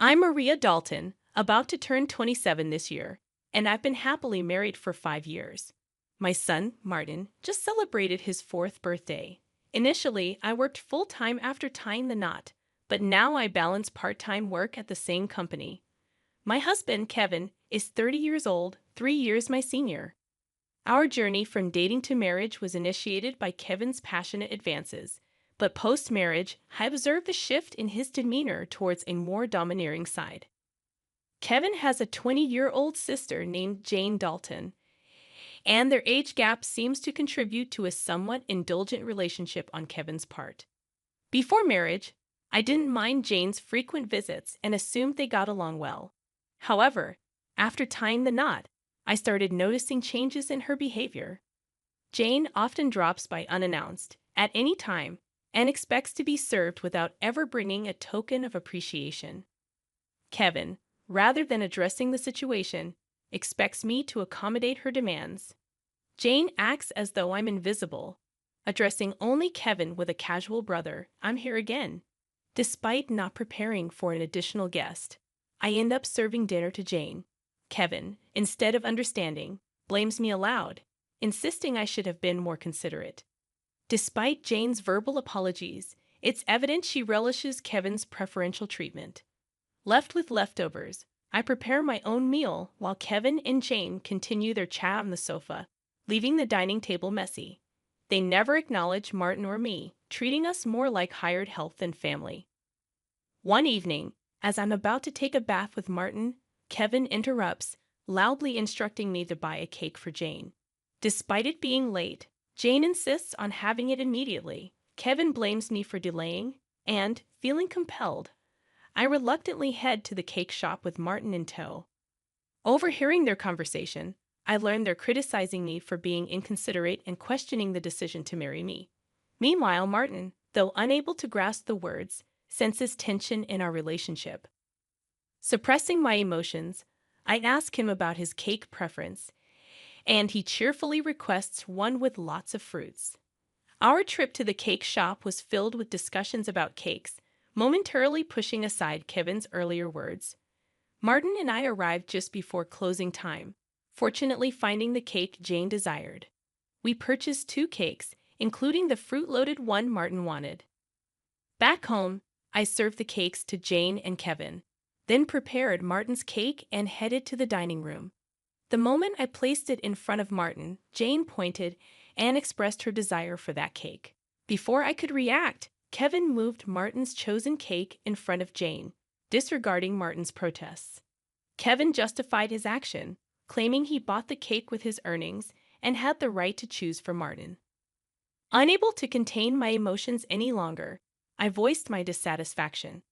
I'm Maria Dalton, about to turn 27 this year, and I've been happily married for 5 years. My son, Martin, just celebrated his fourth birthday. Initially, I worked full-time after tying the knot, but now I balance part-time work at the same company. My husband, Kevin, is 30 years old, 3 years my senior. Our journey from dating to marriage was initiated by Kevin's passionate advances, but post-marriage, I observed a shift in his demeanor towards a more domineering side. Kevin has a 20-year-old sister named Jane Dalton, and their age gap seems to contribute to a somewhat indulgent relationship on Kevin's part. Before marriage, I didn't mind Jane's frequent visits and assumed they got along well. However, after tying the knot, I started noticing changes in her behavior. Jane often drops by unannounced, at any time, and expects to be served without ever bringing a token of appreciation. Kevin, rather than addressing the situation, expects me to accommodate her demands. Jane acts as though I'm invisible, addressing only Kevin with a casual "brother, I'm here again." Despite not preparing for an additional guest, I end up serving dinner to Jane. Kevin, instead of understanding, blames me aloud, insisting I should have been more considerate. Despite Jane's verbal apologies, it's evident she relishes Kevin's preferential treatment. Left with leftovers, I prepare my own meal while Kevin and Jane continue their chat on the sofa, leaving the dining table messy. They never acknowledge Martin or me, treating us more like hired help than family. One evening, as I'm about to take a bath with Martin, Kevin interrupts, loudly instructing me to buy a cake for Jane. Despite it being late, Jane insists on having it immediately. Kevin blames me for delaying, and, feeling compelled, I reluctantly head to the cake shop with Martin in tow. Overhearing their conversation, I learn they're criticizing me for being inconsiderate and questioning the decision to marry me. Meanwhile, Martin, though unable to grasp the words, senses tension in our relationship. Suppressing my emotions, I ask him about his cake preference, and he cheerfully requests one with lots of fruits. Our trip to the cake shop was filled with discussions about cakes, momentarily pushing aside Kevin's earlier words. Martin and I arrived just before closing time, fortunately finding the cake Jane desired. We purchased 2 cakes, including the fruit-loaded one Martin wanted. Back home, I served the cakes to Jane and Kevin, then prepared Martin's cake and headed to the dining room. The moment I placed it in front of Martin, Jane pointed and expressed her desire for that cake. Before I could react, Kevin moved Martin's chosen cake in front of Jane, disregarding Martin's protests. Kevin justified his action, claiming he bought the cake with his earnings and had the right to choose for Martin. Unable to contain my emotions any longer, I voiced my dissatisfaction.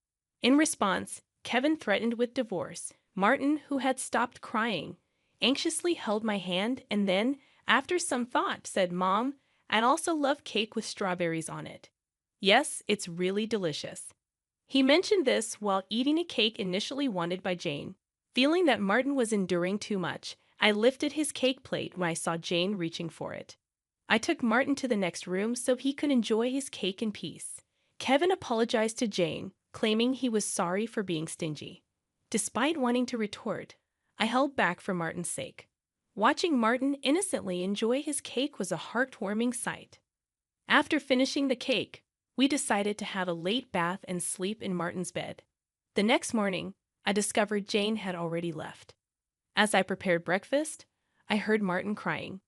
In response, Kevin threatened with divorce. Martin, who had stopped crying, anxiously held my hand and then, after some thought, said, "Mom, I'd also love cake with strawberries on it. Yes, it's really delicious." He mentioned this while eating a cake initially wanted by Jane. Feeling that Martin was enduring too much, I lifted his cake plate when I saw Jane reaching for it. I took Martin to the next room so he could enjoy his cake in peace. Kevin apologized to Jane, claiming he was sorry for being stingy. Despite wanting to retort, I held back for Martin's sake. Watching Martin innocently enjoy his cake was a heartwarming sight. After finishing the cake, we decided to have a late bath and sleep in Martin's bed. The next morning, I discovered Jane had already left. As I prepared breakfast, I heard Martin crying.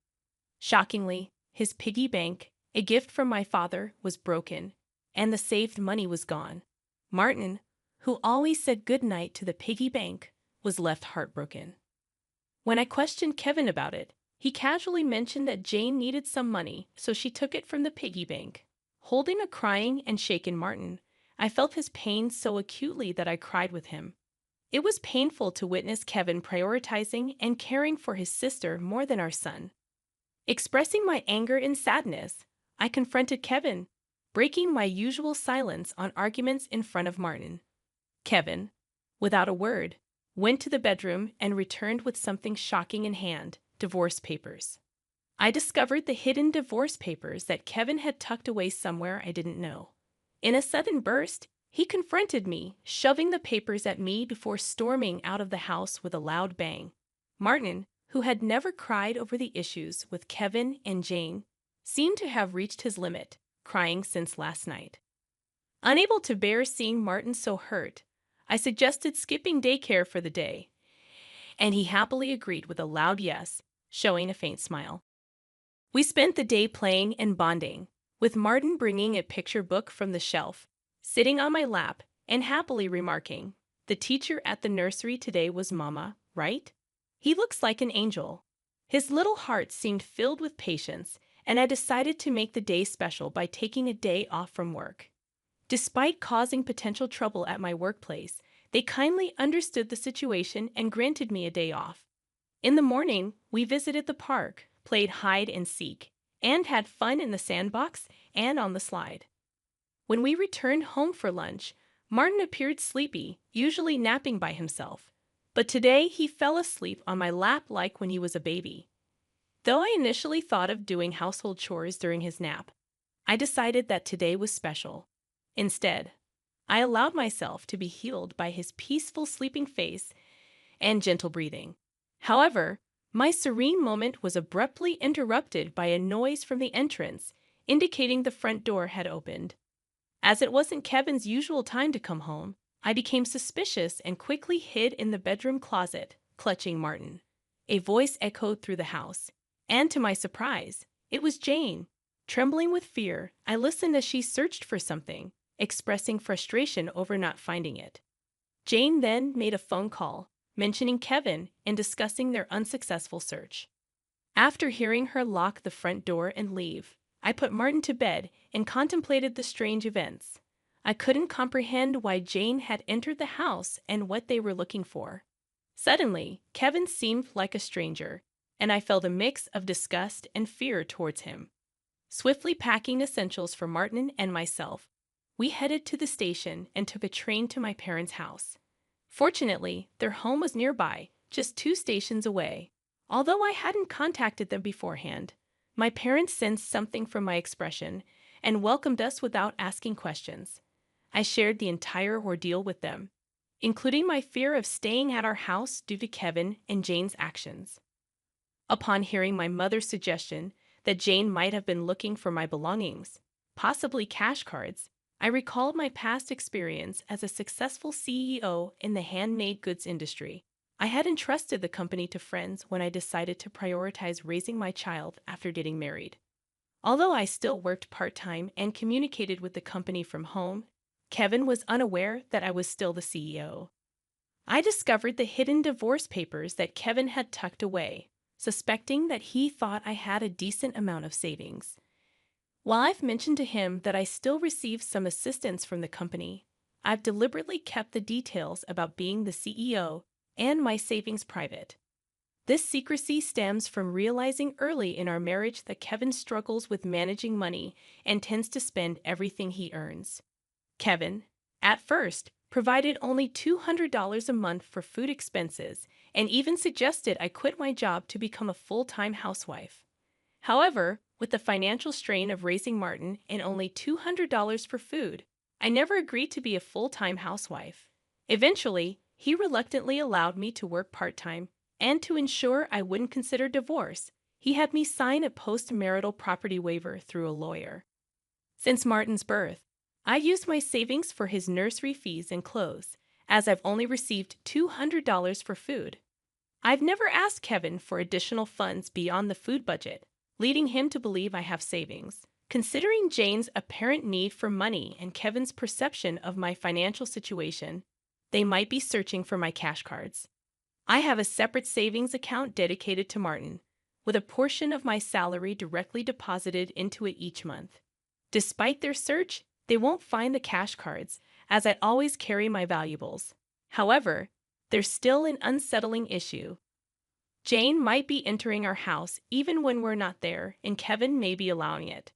Shockingly, his piggy bank, a gift from my father, was broken, and the saved money was gone. Martin, who always said goodnight to the piggy bank, was left heartbroken. When I questioned Kevin about it, he casually mentioned that Jane needed some money, so she took it from the piggy bank. Holding a crying and shaken Martin, I felt his pain so acutely that I cried with him. It was painful to witness Kevin prioritizing and caring for his sister more than our son. Expressing my anger and sadness, I confronted Kevin, breaking my usual silence on arguments in front of Martin. Kevin, without a word, went to the bedroom and returned with something shocking in hand: divorce papers. I discovered the hidden divorce papers that Kevin had tucked away somewhere I didn't know. In a sudden burst, He confronted me, shoving the papers at me before storming out of the house with a loud bang. Martin, who had never cried over the issues with Kevin and Jane, seemed to have reached his limit, crying since last night. Unable to bear seeing Martin so hurt, I suggested skipping daycare for the day, and he happily agreed with a loud yes, showing a faint smile. We spent the day playing and bonding, with Martin bringing a picture book from the shelf, sitting on my lap, and happily remarking, "The teacher at the nursery today was Mama, right? He looks like an angel." His little heart seemed filled with patience, and I decided to make the day special by taking a day off from work. Despite causing potential trouble at my workplace, they kindly understood the situation and granted me a day off. In the morning, we visited the park, played hide and seek, and had fun in the sandbox and on the slide. When we returned home for lunch, Martin appeared sleepy, usually napping by himself. But today he fell asleep on my lap like when he was a baby. Though I initially thought of doing household chores during his nap, I decided that today was special. Instead, I allowed myself to be healed by his peaceful sleeping face and gentle breathing. However, my serene moment was abruptly interrupted by a noise from the entrance, indicating the front door had opened. As it wasn't Kevin's usual time to come home, I became suspicious and quickly hid in the bedroom closet, clutching Martin. A voice echoed through the house, and to my surprise, it was Jane. Trembling with fear, I listened as she searched for something, expressing frustration over not finding it. Jane then made a phone call, mentioning Kevin and discussing their unsuccessful search. After hearing her lock the front door and leave, I put Martin to bed and contemplated the strange events. I couldn't comprehend why Jane had entered the house and what they were looking for. Suddenly, Kevin seemed like a stranger, and I felt a mix of disgust and fear towards him. Swiftly packing essentials for Martin and myself, we headed to the station and took a train to my parents' house. Fortunately, their home was nearby, just 2 stations away. Although I hadn't contacted them beforehand, my parents sensed something from my expression and welcomed us without asking questions. I shared the entire ordeal with them, including my fear of staying at our house due to Kevin and Jane's actions. Upon hearing my mother's suggestion that Jane might have been looking for my belongings, possibly cash cards, I recalled my past experience as a successful CEO in the handmade goods industry. I had entrusted the company to friends when I decided to prioritize raising my child after getting married. Although I still worked part-time and communicated with the company from home, Kevin was unaware that I was still the CEO. I discovered the hidden divorce papers that Kevin had tucked away, suspecting that he thought I had a decent amount of savings. While I've mentioned to him that I still receive some assistance from the company, I've deliberately kept the details about being the CEO and my savings private. This secrecy stems from realizing early in our marriage that Kevin struggles with managing money and tends to spend everything he earns. Kevin, at first, provided only $200 a month for food expenses and even suggested I quit my job to become a full-time housewife. However, with the financial strain of raising Martin and only $200 for food, I never agreed to be a full-time housewife. Eventually, he reluctantly allowed me to work part-time, and to ensure I wouldn't consider divorce, he had me sign a post-marital property waiver through a lawyer. Since Martin's birth, I used my savings for his nursery fees and clothes, as I've only received $200 for food. I've never asked Kevin for additional funds beyond the food budget, leading him to believe I have savings. Considering Jane's apparent need for money and Kevin's perception of my financial situation, they might be searching for my cash cards. I have a separate savings account dedicated to Martin, with a portion of my salary directly deposited into it each month. Despite their search, they won't find the cash cards, as I always carry my valuables. However, there's still an unsettling issue. Jane might be entering our house even when we're not there, and Kevin may be allowing it.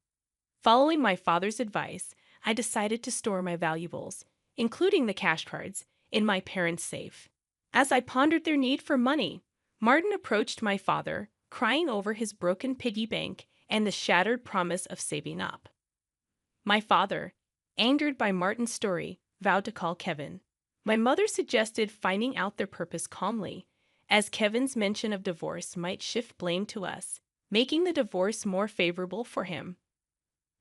Following my father's advice, I decided to store my valuables, including the cash cards, in my parents' safe. As I pondered their need for money, Martin approached my father, crying over his broken piggy bank and the shattered promise of saving up. My father, angered by Martin's story, vowed to call Kevin. My mother suggested finding out their purpose calmly, as Kevin's mention of divorce might shift blame to us, making the divorce more favorable for him.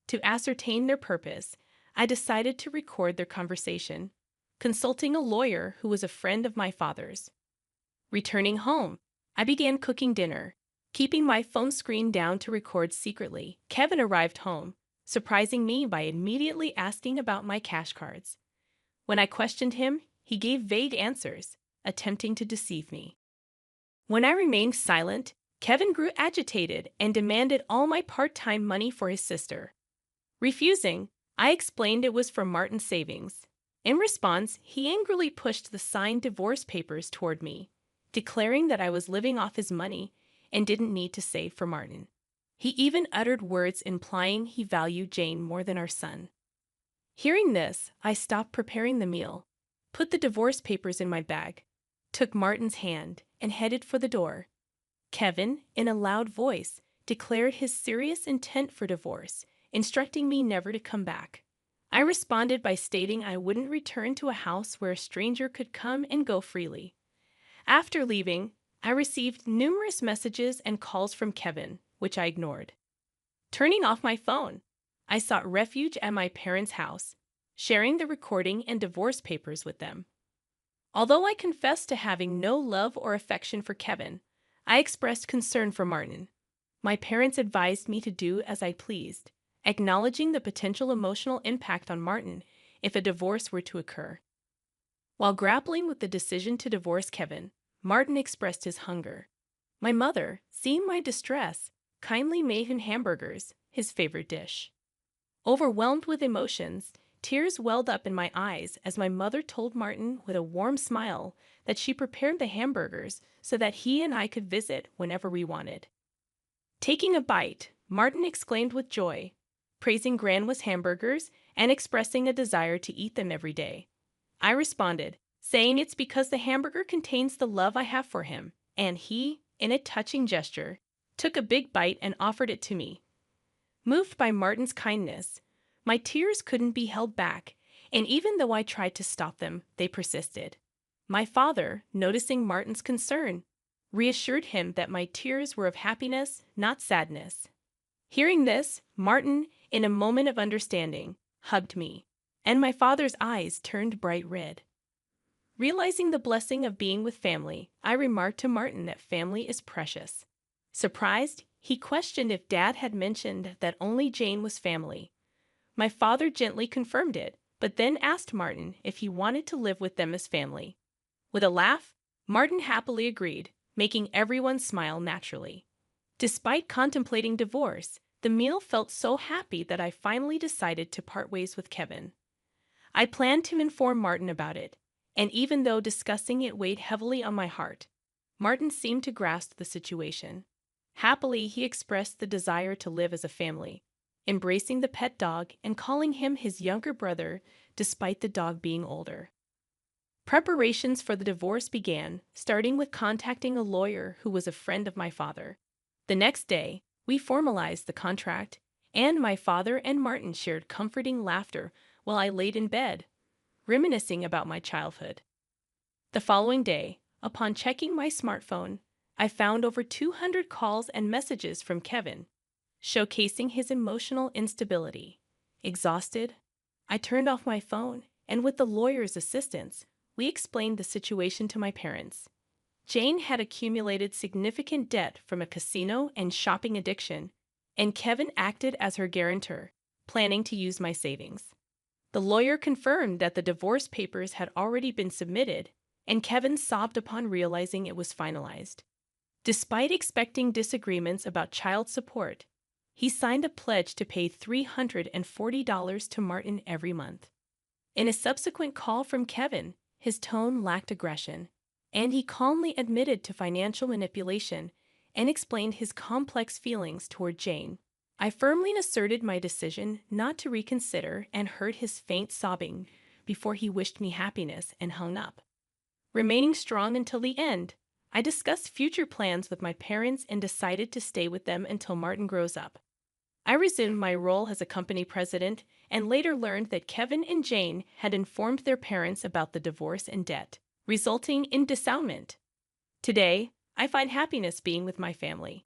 To ascertain their purpose, I decided to record their conversation, consulting a lawyer who was a friend of my father's. Returning home, I began cooking dinner, keeping my phone screen down to record secretly. Kevin arrived home, surprising me by immediately asking about my cash cards. When I questioned him, he gave vague answers, attempting to deceive me. When I remained silent, Kevin grew agitated and demanded all my part-time money for his sister. Refusing, I explained it was for Martin's savings. In response, he angrily pushed the signed divorce papers toward me, declaring that I was living off his money and didn't need to save for Martin. He even uttered words implying he valued Jane more than our son. Hearing this, I stopped preparing the meal, put the divorce papers in my bag, took Martin's hand, and headed for the door. Kevin, in a loud voice, declared his serious intent for divorce, instructing me never to come back. I responded by stating I wouldn't return to a house where a stranger could come and go freely. After leaving, I received numerous messages and calls from Kevin, which I ignored. Turning off my phone, I sought refuge at my parents' house, sharing the recording and divorce papers with them. Although I confessed to having no love or affection for Kevin, I expressed concern for Martin. My parents advised me to do as I pleased, acknowledging the potential emotional impact on Martin if a divorce were to occur. While grappling with the decision to divorce Kevin, Martin expressed his hunger. My mother, seeing my distress, kindly made him hamburgers, his favorite dish. Overwhelmed with emotions, tears welled up in my eyes as my mother told Martin with a warm smile that she prepared the hamburgers so that he and I could visit whenever we wanted. Taking a bite, Martin exclaimed with joy, praising Grandma's hamburgers and expressing a desire to eat them every day. I responded, saying it's because the hamburger contains the love I have for him, and he, in a touching gesture, took a big bite and offered it to me. Moved by Martin's kindness, my tears couldn't be held back, and even though I tried to stop them, they persisted. My father, noticing Martin's concern, reassured him that my tears were of happiness, not sadness. Hearing this, Martin, in a moment of understanding, hugged me, and my father's eyes turned bright red. Realizing the blessing of being with family, I remarked to Martin that family is precious. Surprised, he questioned if Dad had mentioned that only Jane was family. My father gently confirmed it, but then asked Martin if he wanted to live with them as family. With a laugh, Martin happily agreed, making everyone smile naturally. Despite contemplating divorce, the meal felt so happy that I finally decided to part ways with Kevin. I planned to inform Martin about it, and even though discussing it weighed heavily on my heart, Martin seemed to grasp the situation. Happily, he expressed the desire to live as a family, embracing the pet dog and calling him his younger brother despite the dog being older. Preparations for the divorce began, starting with contacting a lawyer who was a friend of my father. The next day, we formalized the contract, and my father and Martin shared comforting laughter while I laid in bed, reminiscing about my childhood. The following day, upon checking my smartphone, I found over 200 calls and messages from Kevin, showcasing his emotional instability. Exhausted, I turned off my phone, and with the lawyer's assistance, we explained the situation to my parents. Jane had accumulated significant debt from a casino and shopping addiction, and Kevin acted as her guarantor, planning to use my savings. The lawyer confirmed that the divorce papers had already been submitted, and Kevin sobbed upon realizing it was finalized. Despite expecting disagreements about child support, he signed a pledge to pay $340 to Martin every month. In a subsequent call from Kevin, his tone lacked aggression, and he calmly admitted to financial manipulation and explained his complex feelings toward Jane. I firmly asserted my decision not to reconsider and heard his faint sobbing before he wished me happiness and hung up. Remaining strong until the end, I discussed future plans with my parents and decided to stay with them until Martin grows up. I resumed my role as a company president and later learned that Kevin and Jane had informed their parents about the divorce and debt, resulting in dissownment. Today, I find happiness being with my family.